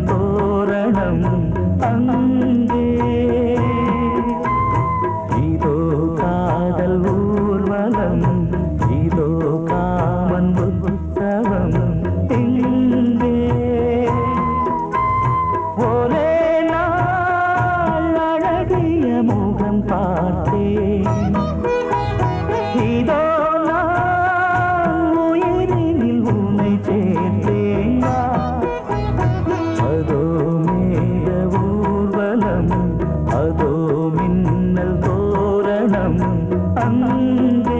தோரணம் அங்கே இதோ காதல் ஊர்வலம் இதோ காமன் உற்சவம் இங்கே ஒரே நாள் அழகிய முகம் பார்த்தேன் இதோ நான் உயிரினில் உன்னை சேர்த்தேன் அதோ மேக ஊர்வலம் அதோ மின்னல் தோரணம் அங்கே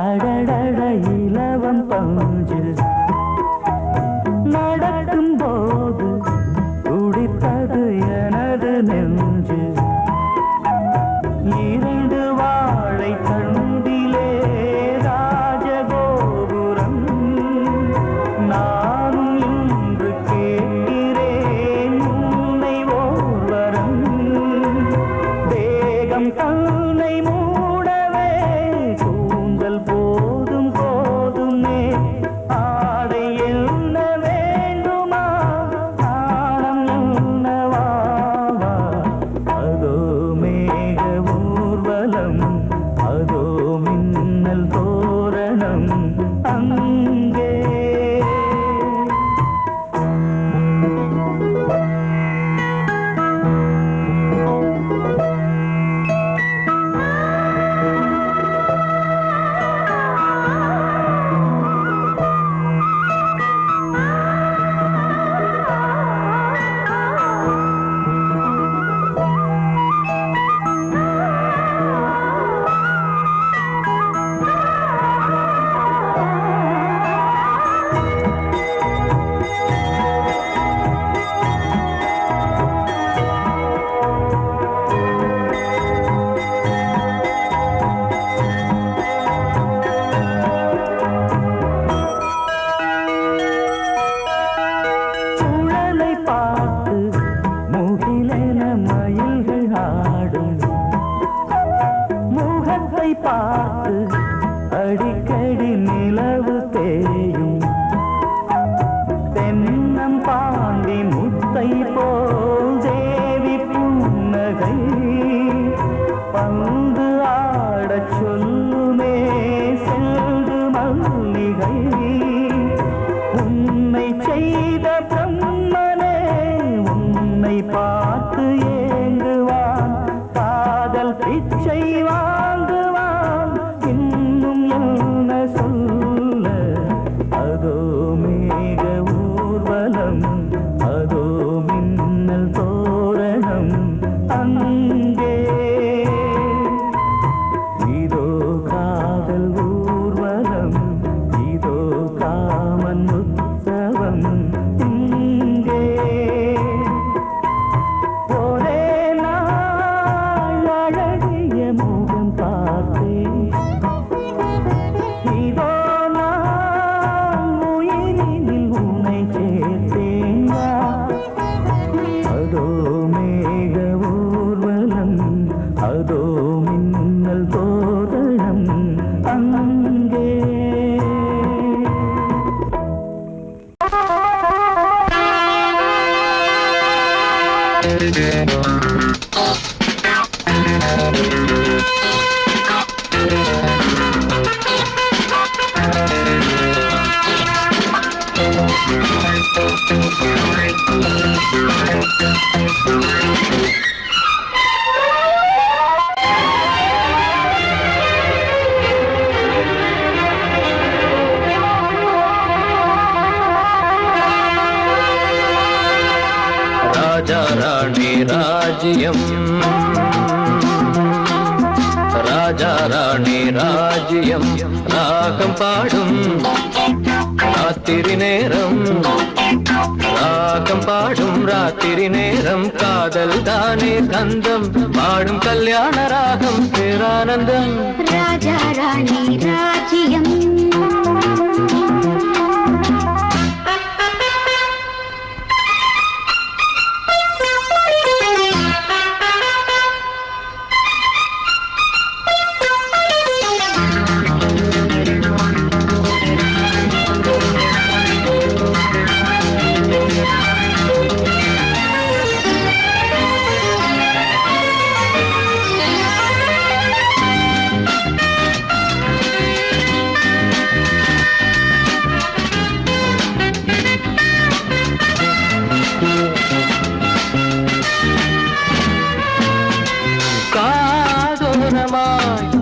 அடடட இலவம் பஞ்சில் நடக்கும் போது துடித்தது எனது நெஞ்சு இரண்டு வாழை தண்டிலே ராஜகோபுரம் நானும் இன்று கேட்கிறேன் உன்னை ஓர்வரம் தேகம் தன்னை மூடவே கூந்தல் போதும் போதுமே ஆடை என்ன வேண்டுமா நாணம் என்னவாவா அதோ மேக ஊர்வலம் அதோ மின்னல் தோரணம் அங்கே பார்த்து அடிக்கடி நிலவு தேயும் தென்னம் பாண்டி முத்தை போல் தேவி புன்னகை பந்து ஆடச் சொல்லுமே செல்து மல்லிகை உன்னை செய்த பிரம்மனே உன்னை பார்த்து ஏங்குவான் காதல் பிச்சை வாங்குவான் இன்னும் என்ன சொல்ல அதோ மேக ஊர்வலம் அதோ மின்னல் தோரணம் அங்கே இதோ காதல் ஊர்வலம் இதோ காமன் உற்சவம் இங்கே ஒரே நாள் அழகிய முகம் பார்த்தேன் இதோ நான் உயிரினில் உன்னை சேர்த்தேன் அதோ மேக ஊர்வலம் அதோ மின்னல் தோரணம் அங்கே राजा रानी ராஜ்யம் ராஜா ராணி ராஜ்யம் ராகம் பாடும் ராத்திரி நேரம் ராகம் பாடும் ராத்திரி நேரம் காதல் தானே கந்தம் பாடும் கல்யாண ராகம் பேரானந்தம் ராஜா ராணி ராஜ்யம்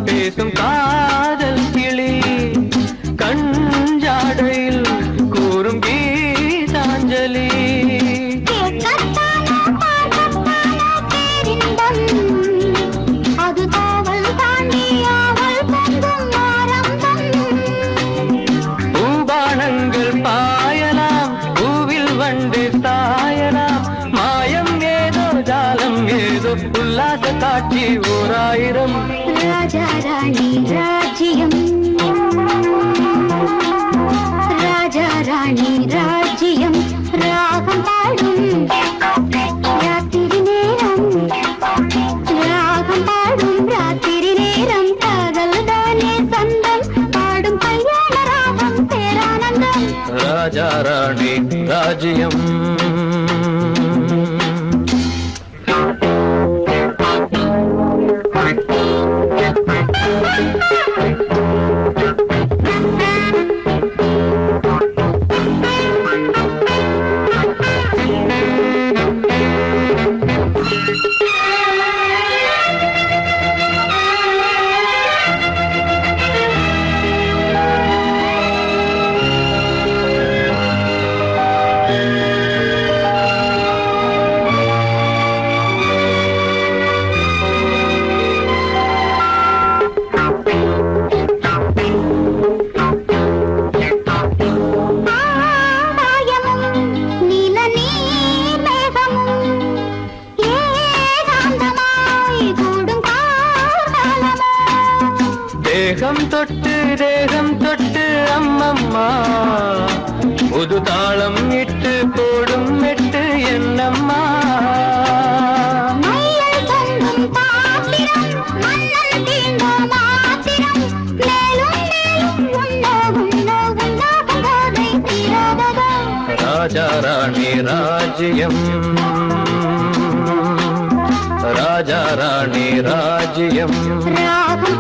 பேசும் காதல் கிளி கஞ்சாடையில் கூறும் கீதாஞ்சலி அது காவல் தாண்டி ஆவல் பூபானங்கள் பாயலாம் பூவில் வண்டு சாயலாம் மாயம் ஏதோ ஜாலம் ஏதோ உல்லாச காட்சி ஓராயிரம் ராஜா ராணி ராஜ்யம் ராஜா ராணி ராஜ்யம் ராகம் பாடும் ராத்திரி நேரம் ராகம் பாடும் ராத்திரி நேரம் காதல் தானே சந்தம் பாடும் கல்யாண ராகம் பேரானந்தம் ராஜா ராணி ராஜ்யம் தேகம் தொட்டு அம்மம்மா புது தாளம் இட்டு போடும் மெட்டு என்னம்மா ராஜா ராணி ராஜ்யம் ராஜா ராணி ராஜ்யம் ராகம்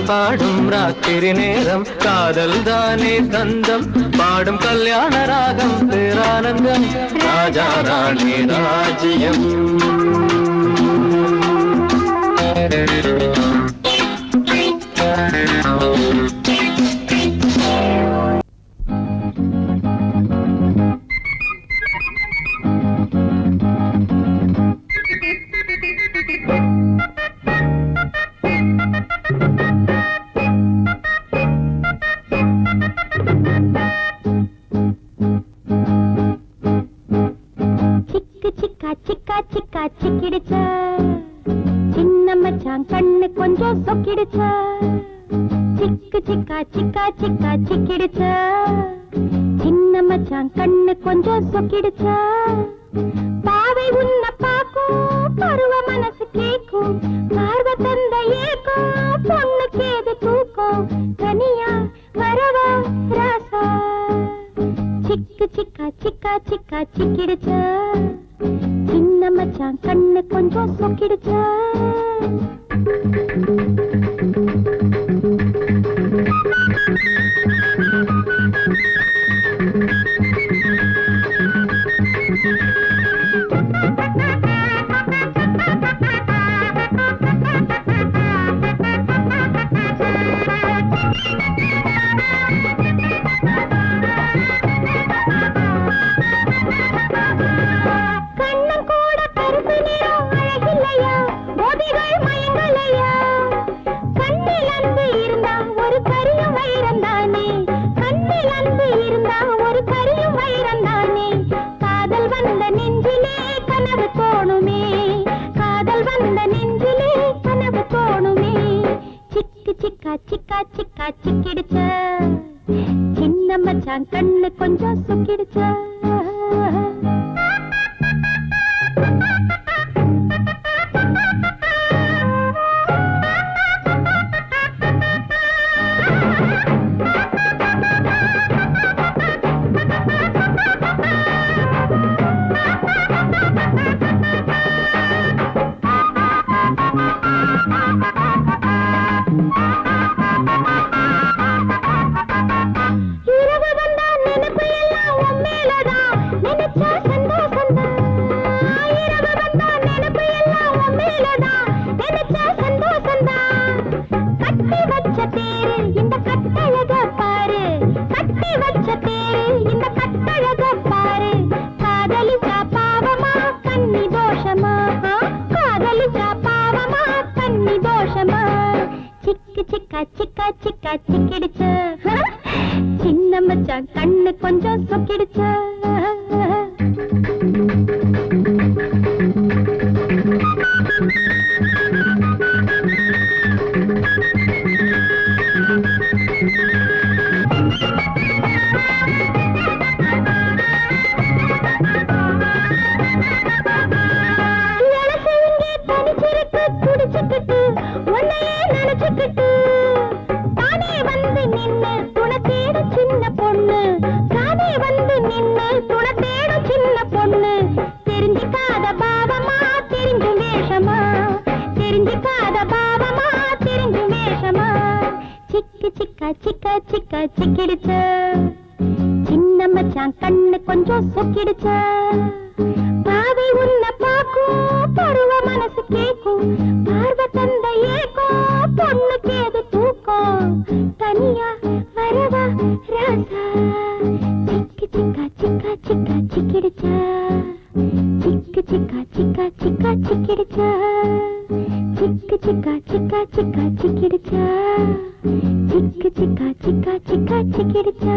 பாடும் ராத்திரி நேரம் காதல் தானே கந்தம் பாடும் கல்யாண ராகம் பேரானந்தம் ராஜா ராணி ராஜ்யம் சிக்கிடுச்சா சின்ன மச்சான் கண்ணு கொஞ்சம் சொக்கிடுச்சா சிக்கு சிக்கா சிக்கா சிக்கா சிக்கிடுச்சா சின்ன மச்சான் கண்ணு கொஞ்சம் சொக்கிடுச்சா பாவை உன்ன பாக்கும் பருவ மனசு கேக்கும் பார்வ தந்த ஏக்கும் பொண்ணுக்கு ஏது தூக்கம் தனியா வரவா ராசா சிக்கு சிக்கா சிக்கா சிக்கா சிக்கிடுச்சா சின்ன மச்சான் கண்ணு கொஞ்சம் சொக்கிடுச்சா மச்சான் கண்ணு கொஞ்சம் சொக்கிடுச்சா சிக்கிடுச்சு சின்ன மச்சான் கண்ணு கொஞ்சம் சொக்கிடுச்சு சிக்கிடுச்சு சின்ன மச்சான் கண்ணு கொஞ்சம் சொக்கிடுச்சு பாவை உன்ன பாக்கும் பருவ மனசு கேக்கும் பார்வ தந்த ஏக்கும் பொண்ணுக்கு எது தூக்கம் தனியா வரவா ராசா சிக்கி சிக்கா சிக்கா சிக்கா சிக்கிடுச்சு சிக்கு சிக்கா சிக்கா சிக்கா சிக்கிடுச்சு சிக்கு சிக்கா சிக்கா சிக்கா சிக்கிடுச்சு சிக்கு சிக்கா சிக்கா சிக்கா சிக்கிடுச்சு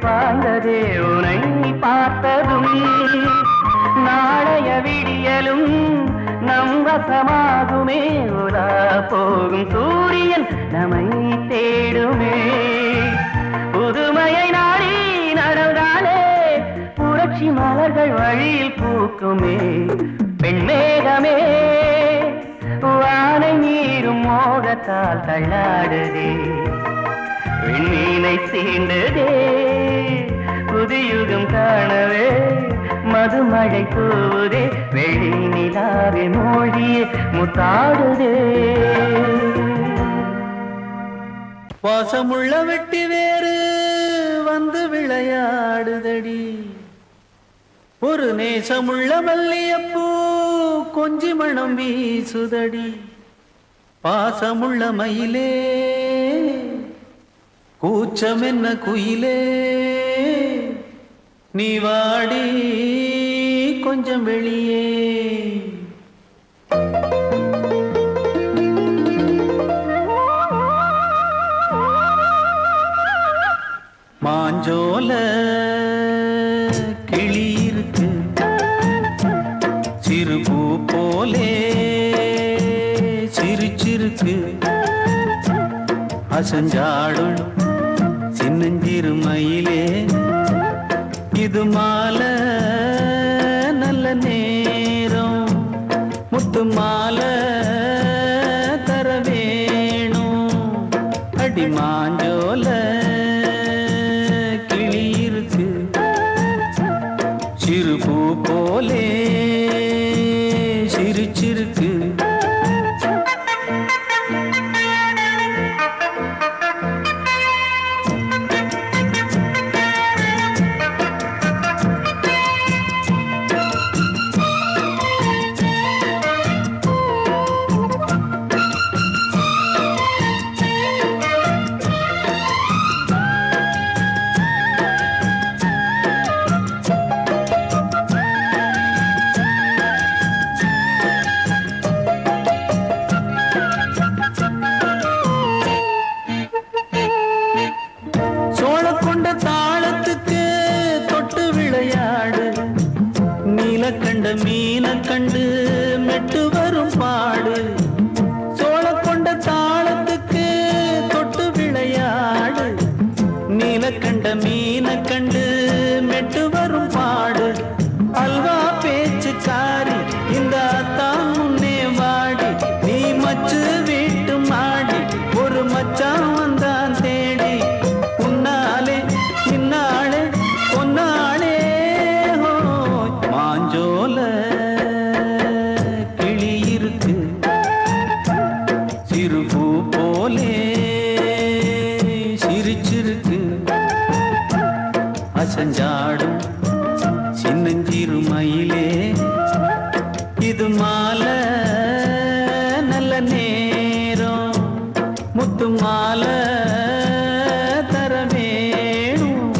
பாய்ந்ததே உனை பார்த்ததும் நாளைய விடியலும் நம் வசமாகுமே உலா போகும் சூரியன் நம்மை தேடுமே புதுமையை நாடி நடந்தாலே புரட்சி மலர்கள் வழியில் பூக்குமே பெண்மேகமே வானை மீறும் மோகத்தால் தள்ளாடுதே விண்ணீனை சீண்டுதே புதியுகம் காணவே மதுமழை தூவுதே வெளி நிலாவே மொழியே முத்தாடுதே வாசமுள்ள வெட்டி வேறு வந்து விளையாடுதடி ஒரு நேசமுள்ள மல்லியப்பூ கொஞ்சி மணம் வீசுதடி பாசமுள்ள மயிலே கூச்சம் என்ன குயிலே நீ வாடி கொஞ்சம் வெளியே மாஞ்சோல கிளி இருக்கு சிறுபூ போலே சிரிச்சிருக்கு அசஞ்சாடும் சின்னஞ்சிறு மயிலே இது மாலை நல்ல நேரம் முத்து மாலை தர வேணும் அடி மாஞ்சோல கிளி இருக்கு சிறுபூ போலே சிரிச்சிருக்கு கண்ட மீன கண்டு மெட்டு வரும் பாடு சோழ கொண்ட தாளத்துக்கு தொட்டு விளையாடு நீல கண்ட மீன கண்டு மெட்டு வரும் பாடு அல்வா பேச்சு காரி இந்த தான் முன்னே வாடி நீ மச்சு வீட்டு மாடி ஒரு மச்சான் வந்தான் தேடி உன்னாலே இன்னாலே பொன்னாலே மாஞ்சோல கிளி இருக்கு சிறுபூ போலே சிரிச்சிருக்கு அசஞ்சாடும் சின்னஞ்சிறு மயிலே இது மாலை நல்ல நேரம் முத்து மாலை தர வேணும்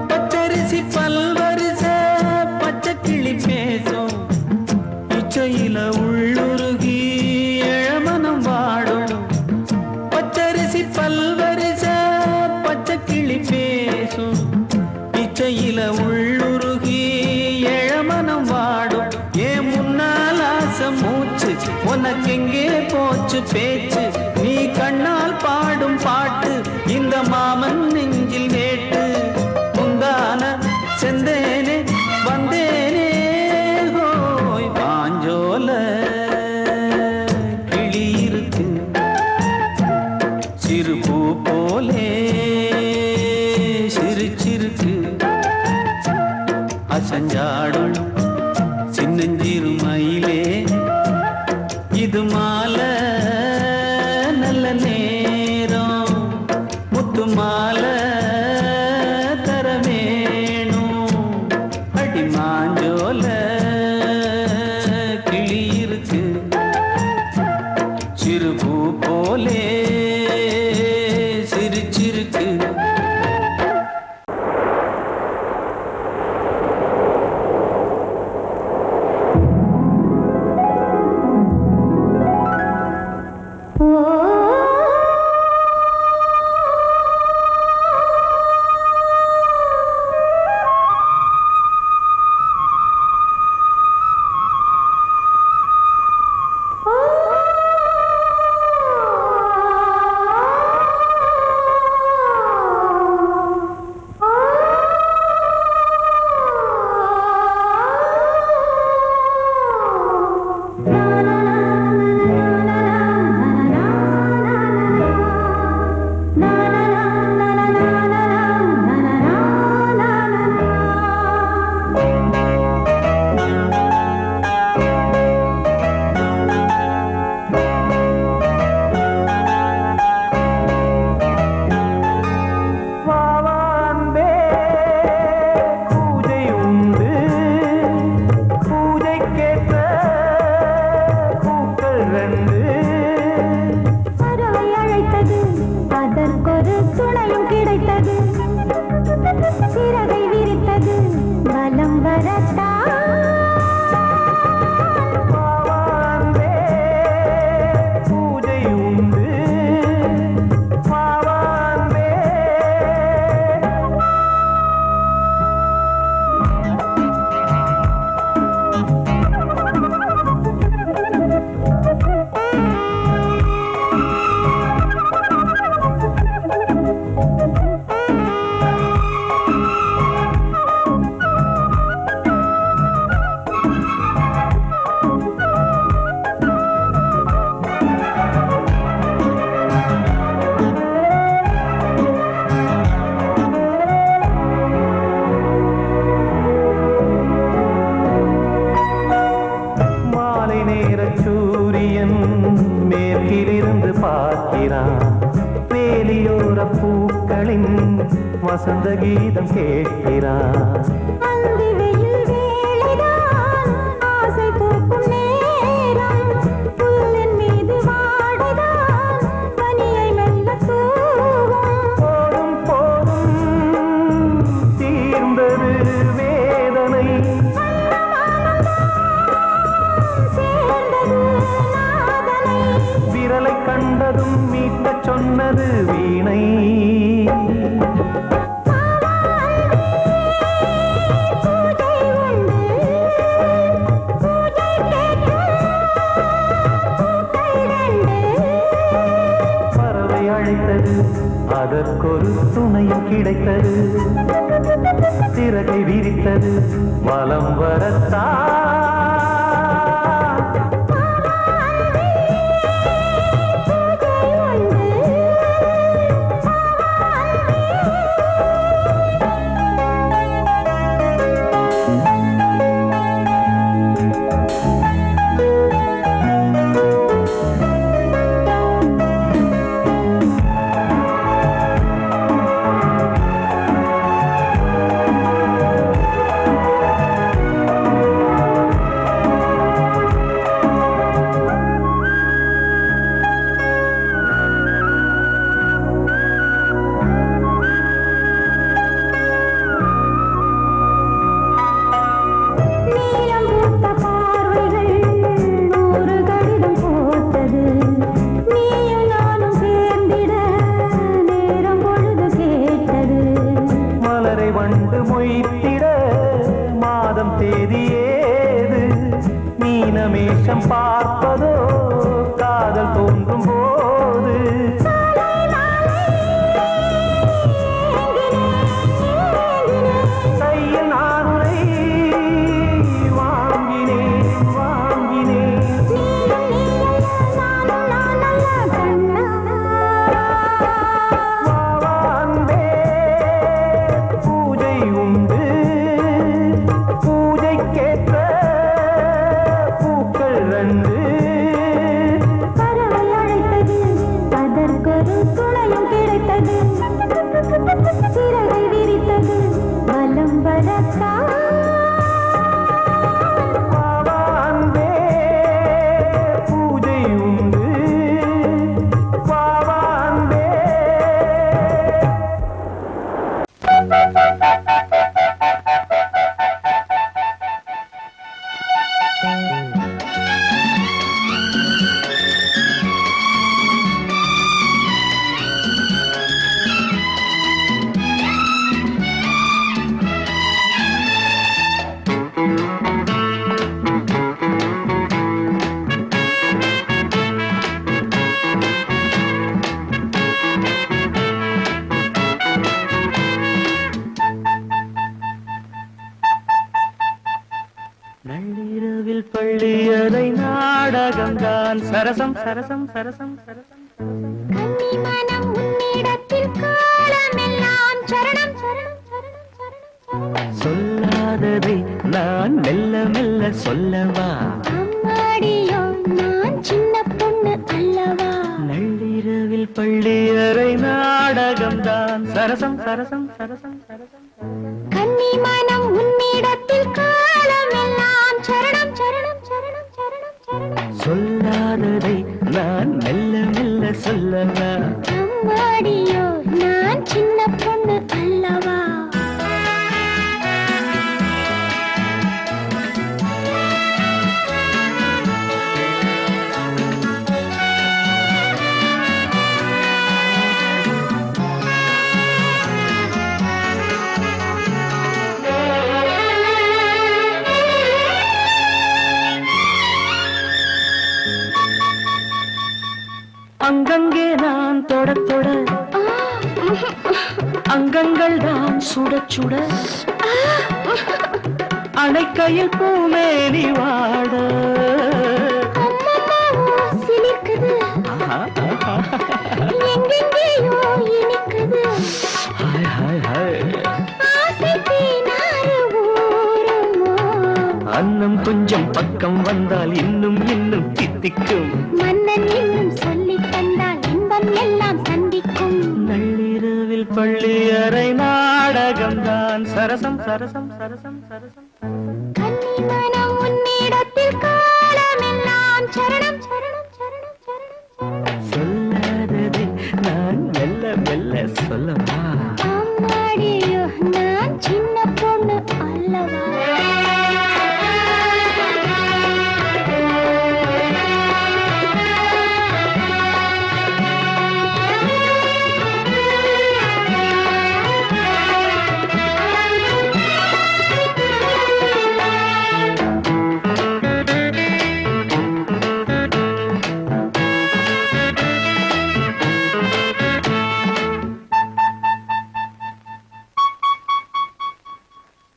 பச்சரிசி பல்வரிச பச்சை கிளி பேசும் இச்சையில உள்ளுருகி இளமனம் வாடும் பச்சரிசி பல்வரிச பச்சை கிளி பேசும் இச்சையில உள்ளுருகி இளமனம் வாடும் ஏன் முன்னால் ஆசை மூச்சு உனக்கெங்கே போச்சு பேச்சு நீ கண்ணால் பாடும் பாட்டு இந்த மாமன் நெஞ்சில் வேட்டு முந்தான செந்தேனே வந்தேனே ஹோய் பாஞ்சோல கிளி இருக்கு சிறுபூ போலே சிரிச்சிருக்கு அசஞ்சாடும் சின்னஞ்சிறு மயிலே இது மாலை மாலை தரவேணும் அடி மாஞ்சோல கிளி இருக்கு சிறுபூ போலே சிரிச்சிருக்கு வசந்த கீதம் கேட்கிறான் போதும் போதும் தீர்ந்தது வேதனை விரலை கண்டதும் மீட்டச் சொன்னது வீணை அதற்கொரு துணையும் கிடைத்தது சிறகை விரித்தது வலம் வரத்தான் சரசம் சரசம் சரசம் சரசம் கன்னி மனம் உன்னிடத்தில் காலமெல்லாம் சரணம் சரணம் சரணம் சரணம் சரணம் சொல்லாததை நான் மெல்ல மெல்ல சொல்லவா அம்மாடியோ நான் சின்ன பொண்ணு அல்லவா நள்ளிரவில் பள்ளி அறை நாடகம்தான் சரசம் சரசம் சரசம் சரசம் கன்னி மனம் உன்னிடத்தில் காலமெல்லாம் சரணம் சரணம் சரணம் சரணம் சரணம் சொல்லாததை நான் மெல்ல மெல்ல சொல்லவா அம்மாடியோ நான் சின்ன பொண்ணு அல்லவா அங்கங்கே நான் தொட தொட அங்கங்கள் தான் சுட சுட அணைக்கையில் பூமேனி வாட அம்மம்மாவோ சிலிர்க்குது எங்கெங்கேயோ இனிக்குது ஹாய் ஹாய் ஹாய் ஆசை தீனாறு ஊருமோ அன்னம் கொஞ்சம் பக்கம் வந்தால் இன்னும் இன்னும் தித்திக்கும் மன்னன் இன்னும் சொல்லித் தந்தால் இன்பம் எல்லாம் சந்திக்கும் நள்ளிரவில் பள்ளி அறை நாடகம்தான் சரசம் சரசம் சரசம் சரசம் கன்னி மனம் உன்னிடத்தில் காலமெல்லாம் சரணம் சரணம் சரணம் சரணம் சரணம் சொல்லாததை நான் மெல்ல மெல்ல சொல்லவா அம்மாடியோ நான் சின்ன பொண்ணு அல்லவா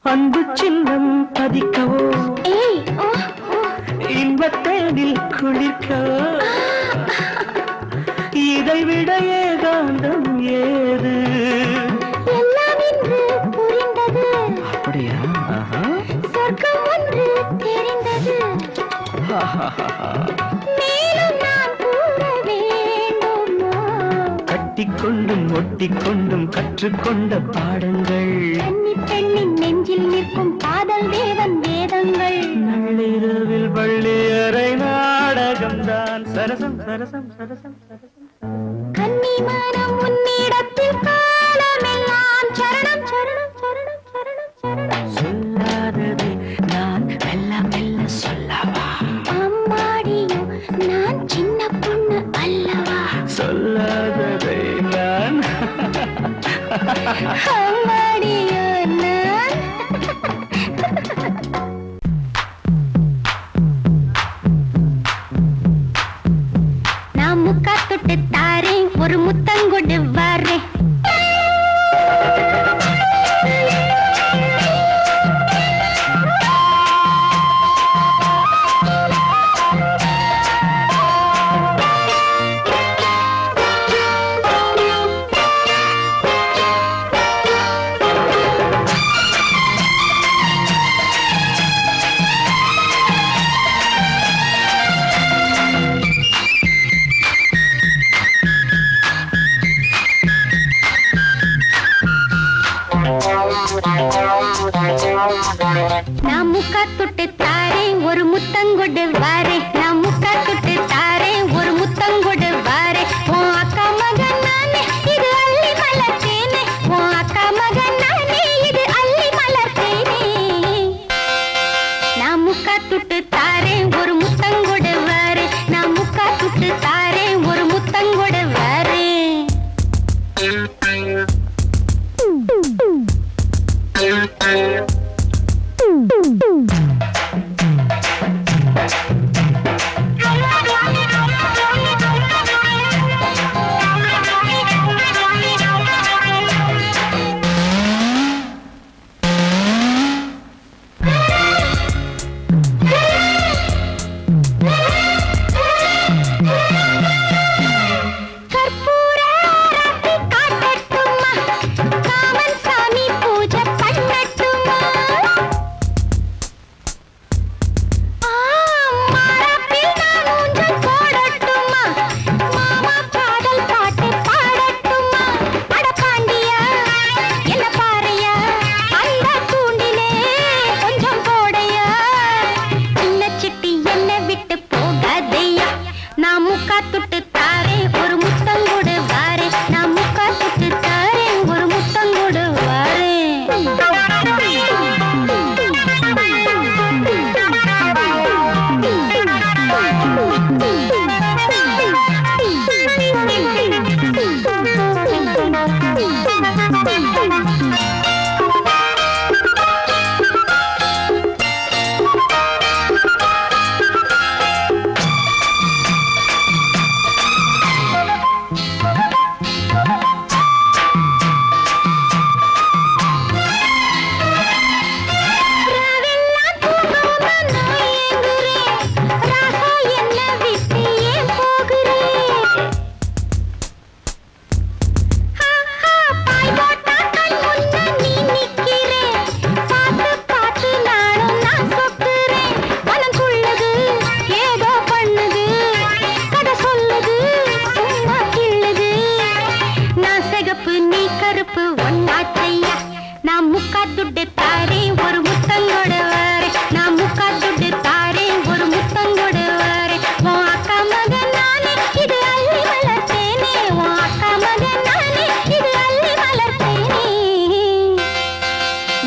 அன்பு சின்னம் பதிக்கவோ ஏய் ஓ ஓ இன்பத்தேனில் குளிர்க்கவோ இதைவிட ஏகாந்தம் ஏது எல்லாம் இன்று புரிந்தது அப்படியா சொர்க்கம் ஒன்று தெரிந்தது மேலும் நான் கூற வேண்டுமோ கட்டிக்கொண்டும் ஒட்டிக்கொண்டும் கற்றுக்கொண்ட பாடங்கள் கன்னி பெண்ணின் நெஞ்சில் நிற்கும் காதல் தேவன் வேதங்கள் நள்ளிரவில் பள்ளி அறை நாடகம்தான் சரசம் சரசம் சரசம் சரசம் கன்னி மனம் உன்னிடத்தில் காலமெல்லாம் சரணம் சரணம் சரணம் சரணம் சரணம் சொல்லாததை நான் மெல்ல மெல்ல சொல்லவா அம்மாடியோ நான் சின்ன பொண்ணு அல்லவா சொல்லாததை நான் அம்மாடியோ நான் நான் முக்கா தொட்டு தாரேன் ஒரு முத்தங்கொடு வாரேன் நான் முக்கா தொட்டு தாரேன் ஒரு முத்தங்கொடு வாரேன் நான் முக்கா தொட்டு தாரேன் ஒரு முத்தங்கொடு வாரேன் உன் அக்கா மகன் நானே இது அள்ளி மலர்த்தேனே உன் அக்கா மகன் நானே இது அள்ளி மலர்த்தேனே நான் முக்கா தொட்டு தாரேன் ஒரு முத்தங்கொடு வாரேன் நான் முக்கா தொட்டு தாரேன் ஒரு முத்தங்கொடு வாரேன் நினப்பு ஒன்னாச்சையா நான் முக்கா துட்டு தாரேன் ஒரு முத்தங்கோட வாரே நான் முக்கா துட்டு தாரேன் ஒரு முத்தங்கோட வாரே உன் அக்கா மகன் நானே இது அள்ளி வளர்த்தேனே உன் அக்கா மகன் நானே இது அள்ளி வளர்த்தேனே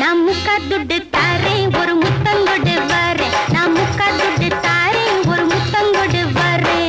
நான் முக்கா துட்டு தாரேன் ஒரு முத்தங்கோட வாரே நான் முக்கா துட்டு தாரேன் ஒரு முத்தங்கோட வாரே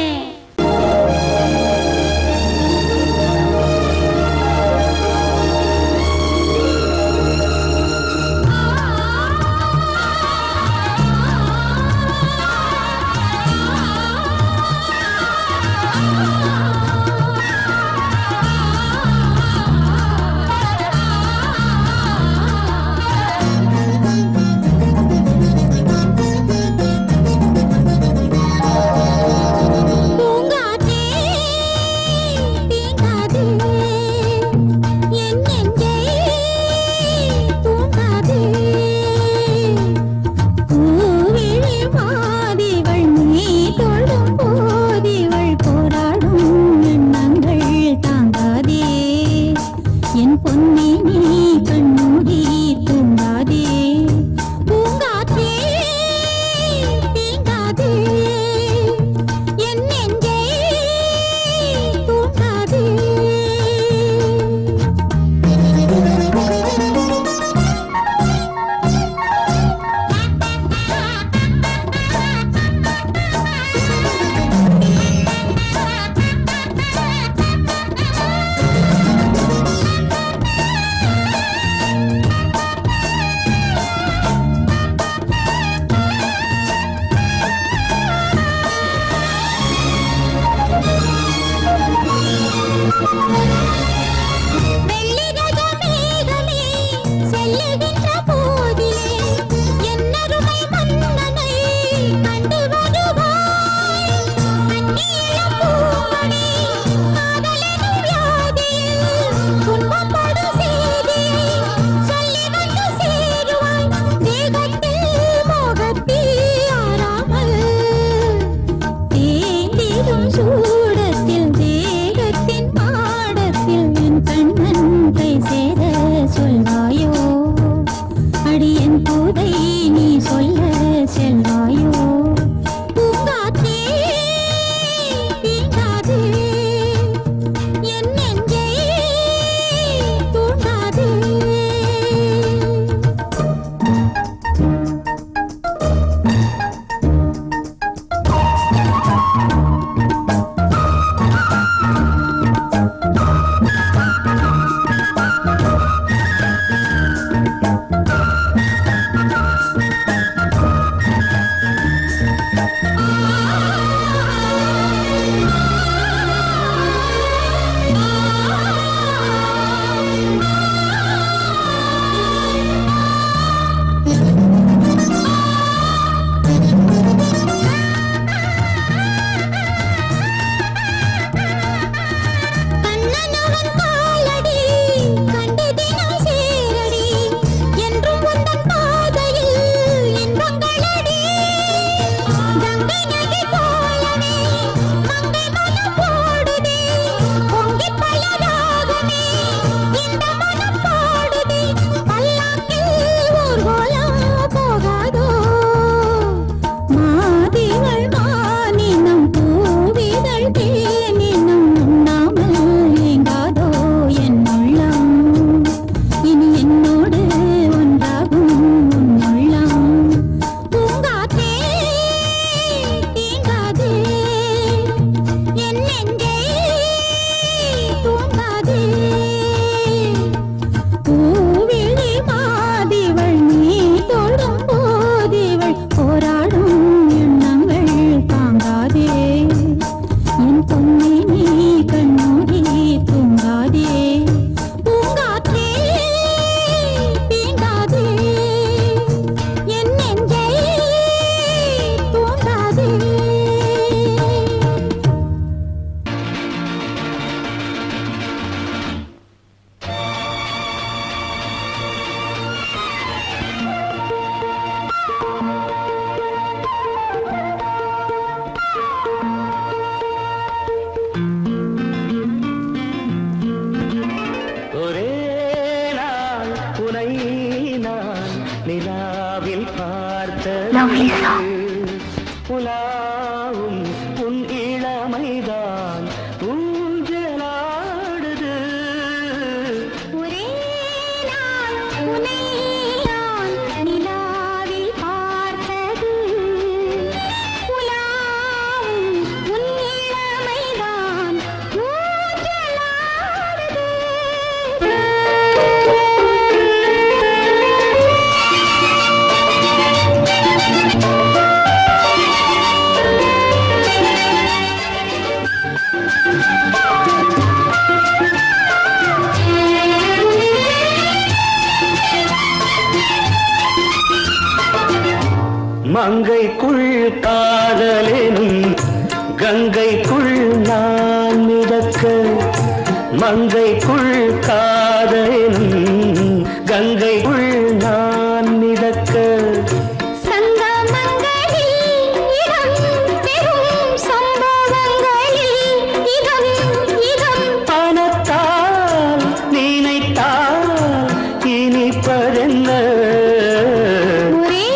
சூடத்தில் தேகத்தின் பாடத்தில் lovely song. உலாவும் உன் இளமைதான் ஊஞ்சலாடுது. ஒரே நாள் உன்னை நான் நிலாவில் பார்த்தது. உலாவும் உன் இளமைதான் ஊஞ்சலாடுது. மங்கைக்குள் காதலெனும் கங்கைக்குள் நான் மிதக்க. மங்கைக்குள் காதலெனும் கங்கைக்குள் நான் மிதக்க. சங்கமங்களில் இடம் பெறும் சம்பவங்களில் இதம் இதம் பணத்தால் நினைத்தால் இனிப்பதென்ன. ஒரே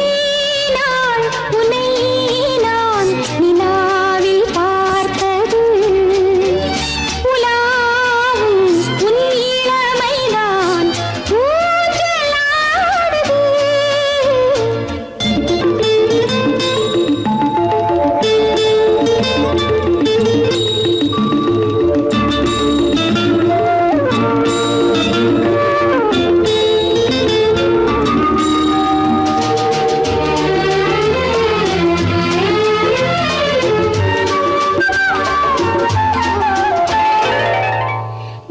நாள் உன்னை நான் நிலாவில் பார்த்தது. உலாவும் உன் இளமைதான் ஊஞ்சலாடுது.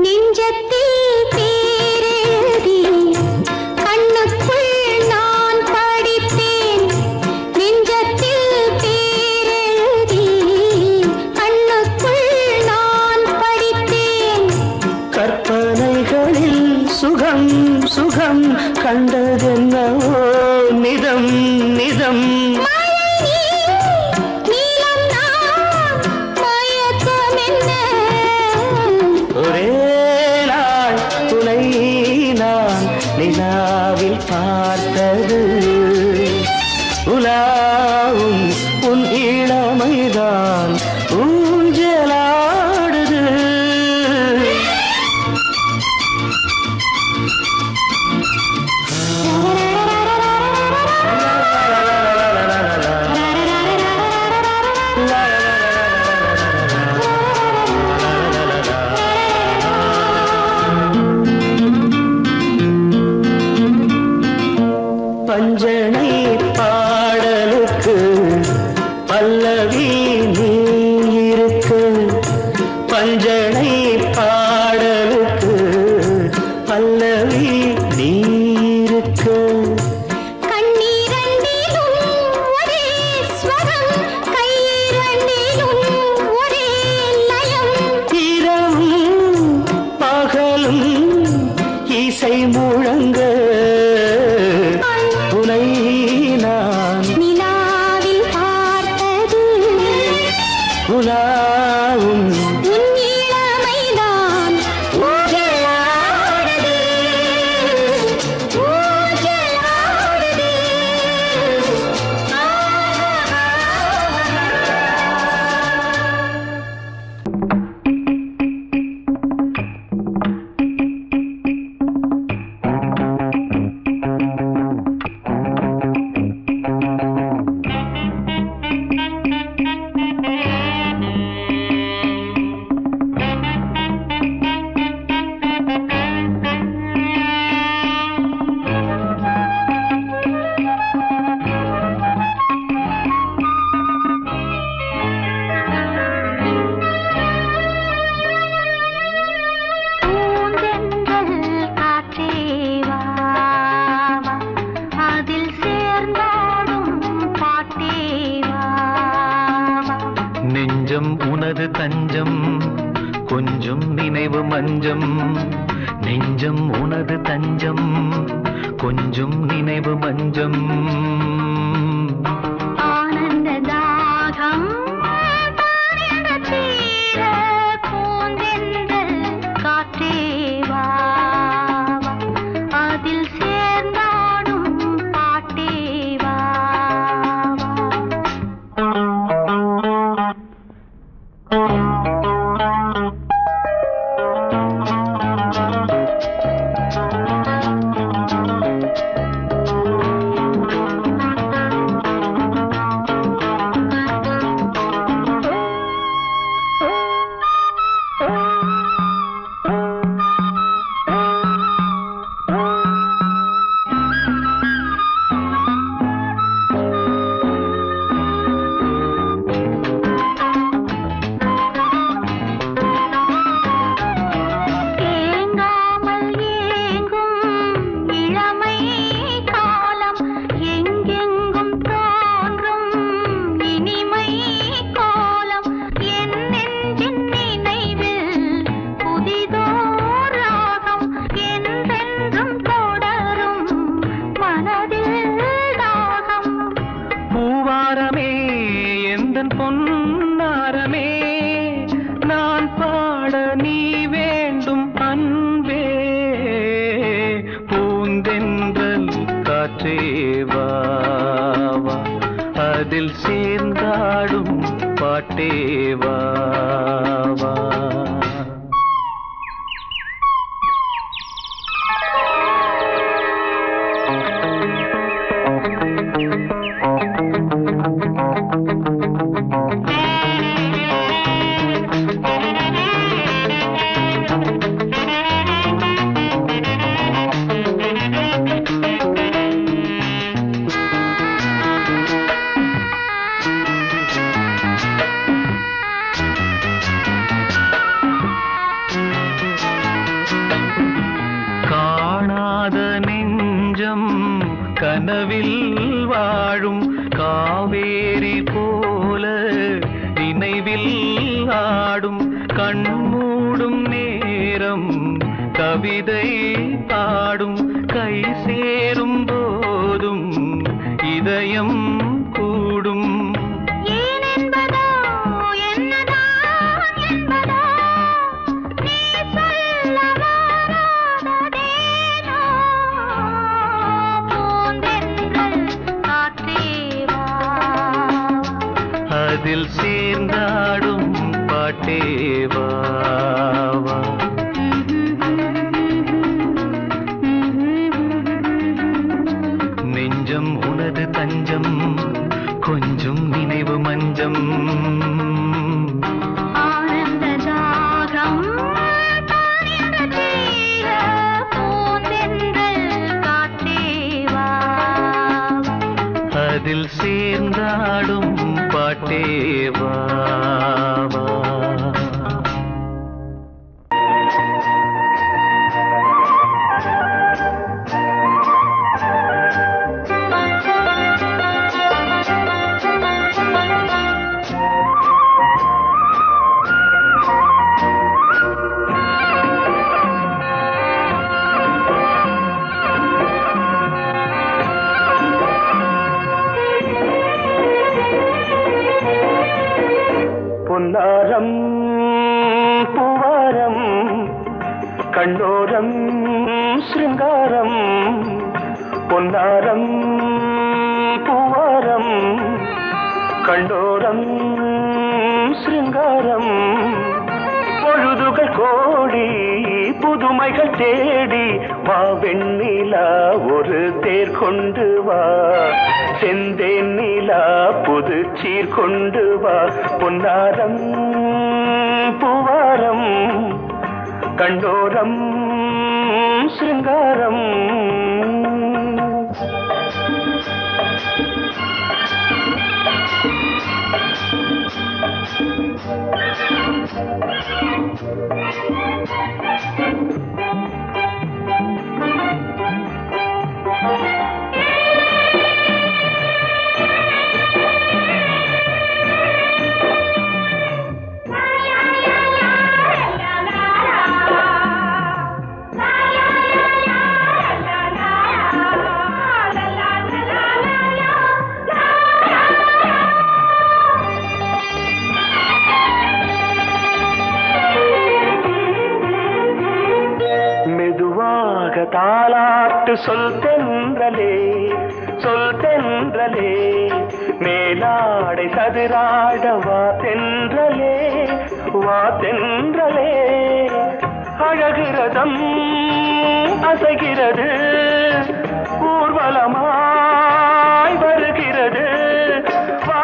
நெஞ்சத்தில் பேரெழுதி கண்ணுக்குள் நான் படித்தேன். நெஞ்சத்தில் பேரெழுதி கண்ணுக்குள் நான் படித்தேன். கற்பனைகளில் சுகம் சுகம் கண்டதென்னவோ நிதம் நிதம். மழை நீலம் நான் மயக்கம் என்ன. ஒரே நாள் துணை நான் நிலாவில் பார்த்தது. உலாவும் உன் இளமைதான் ஊஞ்சலாடுது. பஞ்சனை பாடலுக்கு பல்லவி நீ இருக்கு. பஞ்சனை பாடலுக்கு பல்லவி நீ இருக்கு. கண்ணீரண்டிலும் ஒரே ஸ்வரம் கையிரண்டிலும் ஒரே லயம். இரவும் பகலும் இசை முழங்க. உனை நான் நிலாவில் பார்த்தது. உலாவும் உன் இளமைதான் ஊஞ்சலாடுது. ஊஞ்சலாடுது. நெஞ்சம் உனது தஞ்சம் கொஞ்சம் நினைவு மஞ்சம். நெஞ்சம் உனது தஞ்சம் கொஞ்சம் நினைவு மஞ்சம். ஆனந்த தாகம் தீர பூந்தெந்தல் காற்றே வா அதில் சேர்ந்தாடும் பாட்டே வா. காற்றேவா அதில் சேர்ந்தாடும் பாட்டேவா கனவில் வாழும் காவேரி போல நினைவில் ஆடும் கண்மூடும் நேரம் கவிதை பாடும் கை சேரும் போதும் இதயம் கூடும் அதில் சேர்ந்தாடும் பாட்டேவா நெஞ்சம் உனது தஞ்சம் கொஞ்சம் நினைவு மஞ்சம் அதில் சேர்ந்தாடும் பாட்டேவா பொன்னாரம் பூவாரம் கண்ணோரம் சிருங்காரம் பொன்னாரம் பூவாரம் கண்ணோரம் சிருங்காரம் பொழுதுகள் கோடி புதுமைகள் தேடி வா வெண்ணிலா ஒரு தேர் கொண்டு வா செந்தேன் நிலா புது சீர் கொண்டு வா பொன்னாரம் பூவாரம் கண்டோரம் சிருங்காரம் தாலாட்டு சொல் தென்றலே மேலாடை சதுராட வா தென்றலே அழகிறதம் அசைகிறது ஊர்வலமாய் வருகிறது வா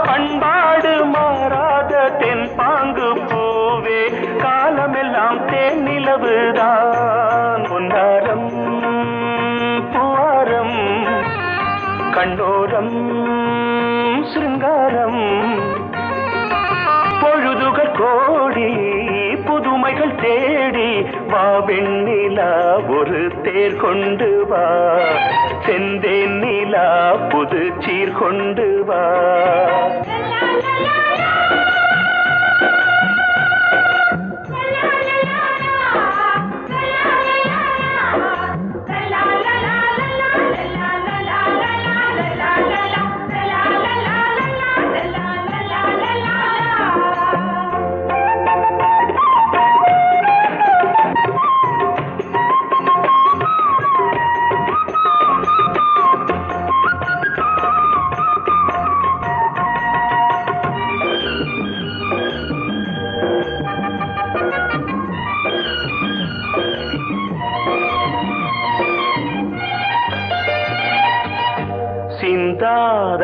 பண்பாடு மாறாத தென் பாங்கு பூவே காலமெல்லாம் தேன் நிலவுதான் பொன்னாரம் பூவாரம் கண்டோரம் சிருங்காரம் பொழுதுகள் கோடி புதுமைகள் தேடி வா வெண்ணிலா ஒரு தேர் கொண்டு வா செந்தேன் நிலா புது சீர் கொண்டு வா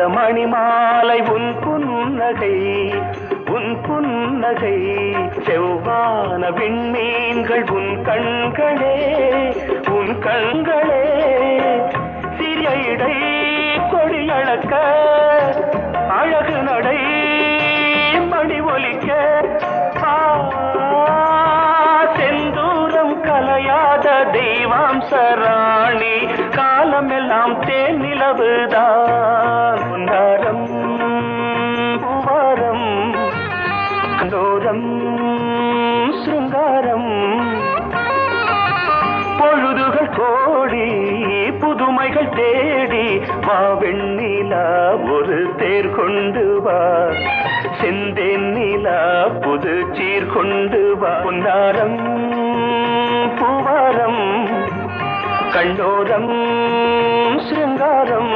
மணிமாலை உன் புன்னகை உன் புன்னகை செவ்வான விண்மீன்கள் உன் கண்களே உன் கண்களே சிறிய இடை கொடியளக்க அழகு நடை மணி ஒலிக்க செந்தூரம் கலையாத தெய்வாம்சராணி காலமெல்லாம் தேன் நிலவுதான் பொன்னாரம் பூவாரம் கண்டோரம் சிருங்காரம் பொழுதுகள் கோடி புதுமைகள் தேடி வா வெண்ணிலா ஒரு தேர் கொண்டு வா செந்தேன் நிலா புது சீர் கொண்டு வா பொன்னாரம் பூவாரம் கண்டோரம் சிருங்காரம்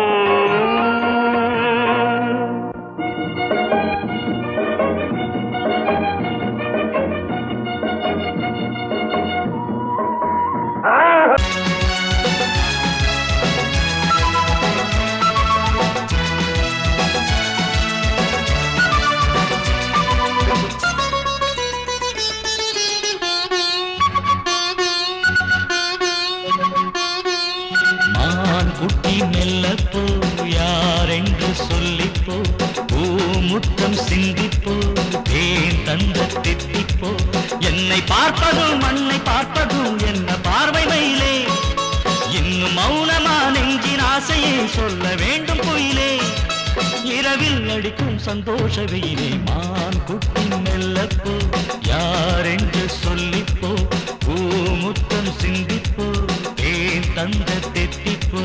குட்டி மெல்லப்போ யாரென்று சொல்லிப்போ பூமுத்தம் சிந்திப்போ தேன் தந்த தித்திப்போ என்னை பார்ப்பதும் மண்ணை பார்ப்பதும் என்ன பார்வை மயிலே இன்னும் மௌனமா நெஞ்சின் ஆசையை சொல்ல வேண்டும் குயிலே இரவில் அடிக்கும் சந்தோஷ வெயிலே மான் குட்டி மெல்லப்போ யாரென்று சொல்லிப்போ பூமுத்தம் சிந்திப்போ தேன் தந்த தித்திப்போ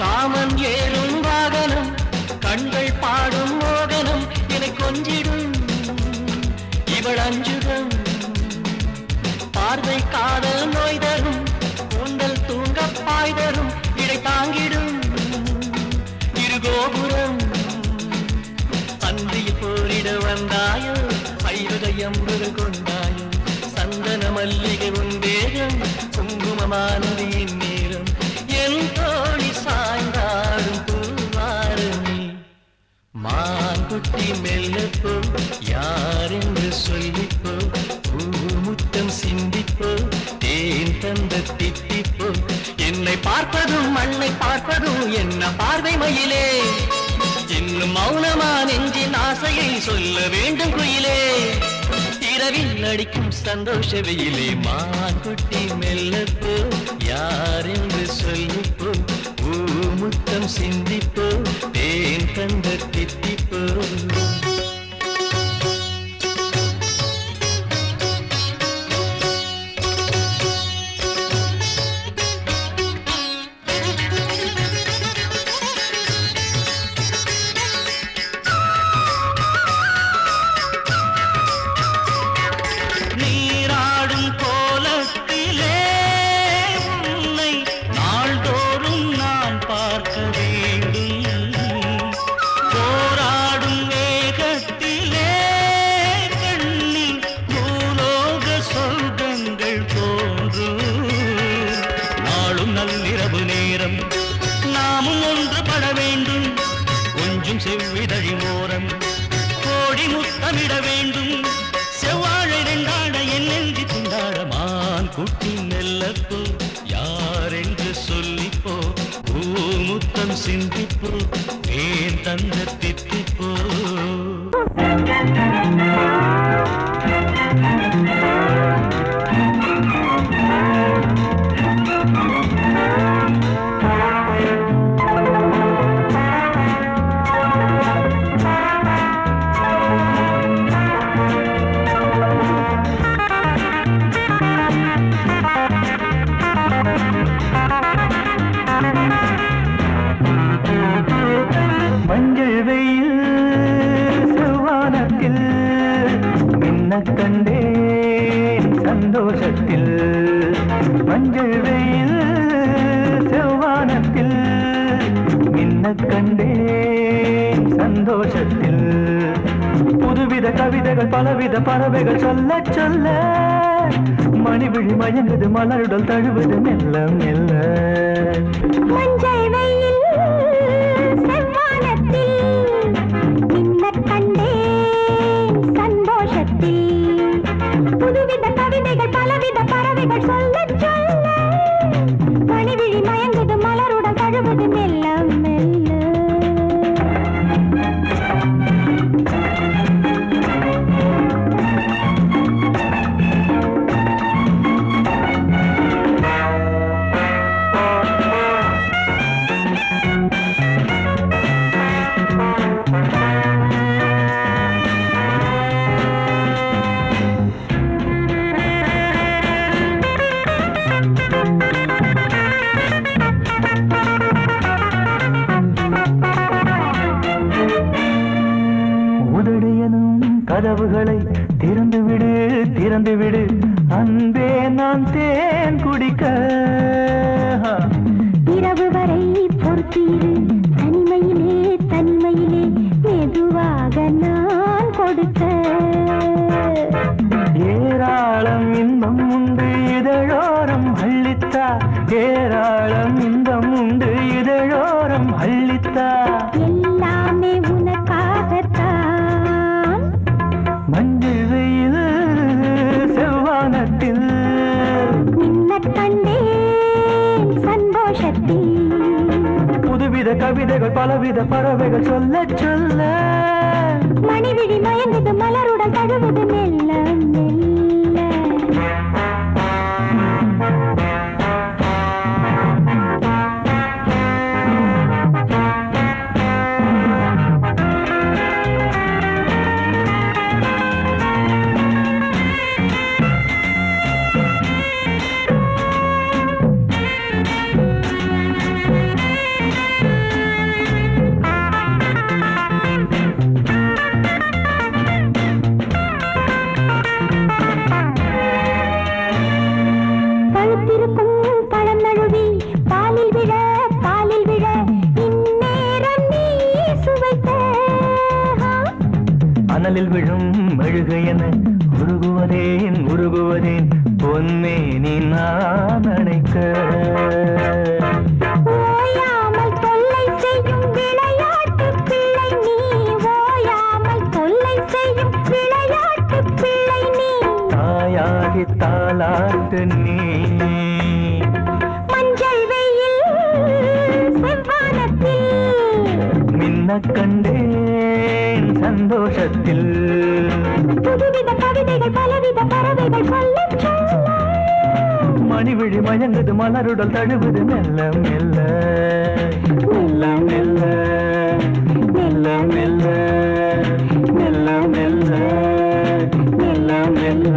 காமன் ஏறும் வாகனம் கண்கள் பாடும் மோகனம் என்னை கொஞ்சிடும் இவள் அஞ்சுகம் பார்வை காதல் நோய் தரும் கூந்தல் தூங்க பாய் தரும் இடை தாங்கிடும் இரு கோபுரம் பந்தியில் போரிட வந்தாயோ ஐவகையம் கொண்டாயோ சந்தன மல்லிகை உன் வேகம் குங்குமமானது இந்நேரம் என் தோழி சாய்ந்தாடும் பூவாரணி மான்குட்டி மெல்லப்போ யாரென்று சொல்லிப்போ பூமுத்தம் சிந்திப்போ தேன் தந்த தித்திப்போ என்னை பார்ப்பதும் மண்ணை பார்ப்பதும் என்ன பார்வை மயிலே இன்னும் மௌனமா நெஞ்சின் ஆசையை சொல்ல வேண்டும் குயிலே இரவில் அடிக்கும் சந்தோஷ வெயிலே மான்குட்டி மெல்லப்போ யாரென்று சொல்லிப்போ பூமுத்தம் சிந்திப்போ தேன் தந்த தித்திப்போ நீராடும் கோலத்திலே உன்னை நாள்தோறும் நான் பார்க்க வேண்டும் போராடும் வேகத்திலே கண்ணில் பூலோக சொர்க்கங்கள் தோன்றும் நாளும் நள்ளிரவு நேரம் நாமும் ஒன்றுபட வேண்டும் கொஞ்சம் செவ்விதழி மோரம் கோடி முத்தமிட வேண்டும் செவ்வாழை ரெண்டாட என் நெஞ்சி திண்டாட மான் குட்டி நெல்லப்போ யாரென்று சொல்லிப்போ பூமுத்தம் சிந்திப்போ தேன் தந்த தித்திப்போ மஞ்சள் வெயில் மஞ்சள் வெயில் செவ்வானத்தில் மின்ன கண்டேன் சந்தோஷத்தில் புதுவித கவிதைகள் பலவித பறவைகள் சொல்ல சொல்ல மணிவிழி மயங்குது மலருடல் தழுவது மெல்ல மெல்ல மஞ்சள் வெயில் செவ்வானத்தில் மின்னக் கண்டேன் சந்தோஷத்தில் புதுவித கவிதைகள் பலவித பறவைகள் சொல்ல சொல்ல மணிவிழி மயங்குது மலருடன் தழுவது மெல்ல மெல்ல கதவுகளை திறந்து விடு திறந்து விடு அன்பே நான் தேன் குடிக்க இரவு வரை பொறுத்தீரு தனிமையிலே தனிமையிலே மெதுவாக நான் கொடுக்க ஏராளம் இன்பம் உண்டு இதழோரம் அள்ளித்தா ஏராளம் இன்பம் உண்டு இதழோரம் அள்ளித்தா எல்லாமே உனக்காகத்தான் மஞ்சள் வெயில் செவ்வானத்தில் மின்னக் கண்டேன் சந்தோஷத்தில் புதுவித கவிதைகள் பலவித பறவைகள் சொல்ல சொல்ல மணிவிழி மயங்குது மலருடன் தழுவது மெல்ல மெல்ல அனலில் விழும் மெழுகையென உருகுவதேன் உருகுவதேன் பொன்னே நீ நான் அணைக்க ஓயாமல் தொல்லை செய்யும் விளையாட்டு பிள்ளை நீ ஓயாமல் தொல்லை செய்யும் விளையாட்டு பிள்ளை நீ தாயாகி தாளாட்டு நீ மஞ்சள் வெயில் செவ்வானத்தில் மின்ன கண்டேன் சந்தோஷத்தில் புதுவித கவிதைகள் பலவித பறவைகள் சொல்ல சொல்ல மணிவிழி மயங்குது மலருடல் தழுவுது மெல்ல மெல்ல மெல்ல மெல்ல மெல்ல மெல்ல மெல்ல மெல்ல மெல்ல மெல்ல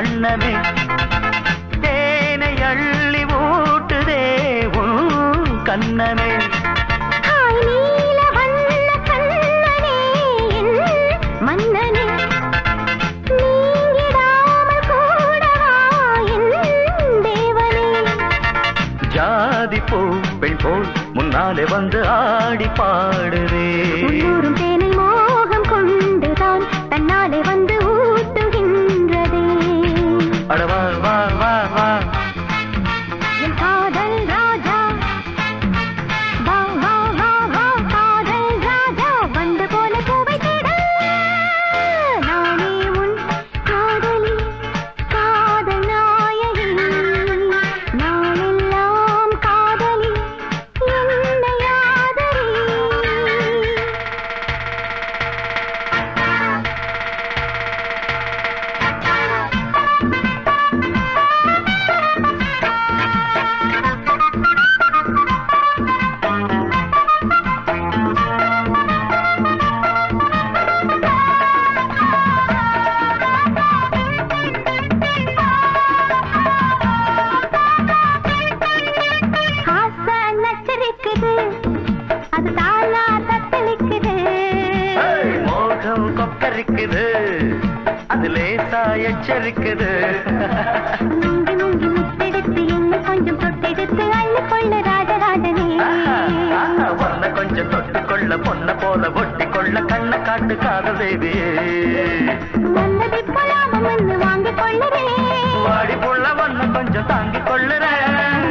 வண்ணமே தேனை அள்ளி ஊட்டுதே உன் கண்ணமே ஹாய் நீல வண்ண கண்ணனே என் மன்னனே நீங்கிடாமல் கூடவா என் தேவனே ஜாதி பூ பெண் போல் முன்னாலே வந்து ஆடி பாடுதே உள்ளூரும் தேனை மோகம் கொண்டுதான் தன்னாலே வந்து ஊட்டுகின்றதே அட வா வா வா வா என் காதல் ராஜா வா வா வா வா காதல் ராஜா வந்து போல பூவை தேட நானே உன் காதலி காதல் நாயகி நாளெல்லாம் காதலி என்னை ஆதரி ஆசை நச்சரிக்குது அது தாளா தத்தளிக்குது ஏய், மோகம் கொக்கரிக்குது அது லேசா எச்சரிக்குது முங்கி முங்கி முத்தெடுத்து என்ன கொஞ்சம் தொட்டெடுத்து அள்ளி கொள்ள ராஜராஜனே பொண்ண கொஞ்சம் தொட்டுக்கொள்ள பொண்ண போல ஒட்டி கொள்ள கண்ண காட்டு காதல் தேவியே வந்ததை போலாம வந்து வாங்கிக் கொள்ளுறேன் வாடி புள்ள ஒண்ணு கொஞ்சம் தாங்கிக் கொள்ளுறேன்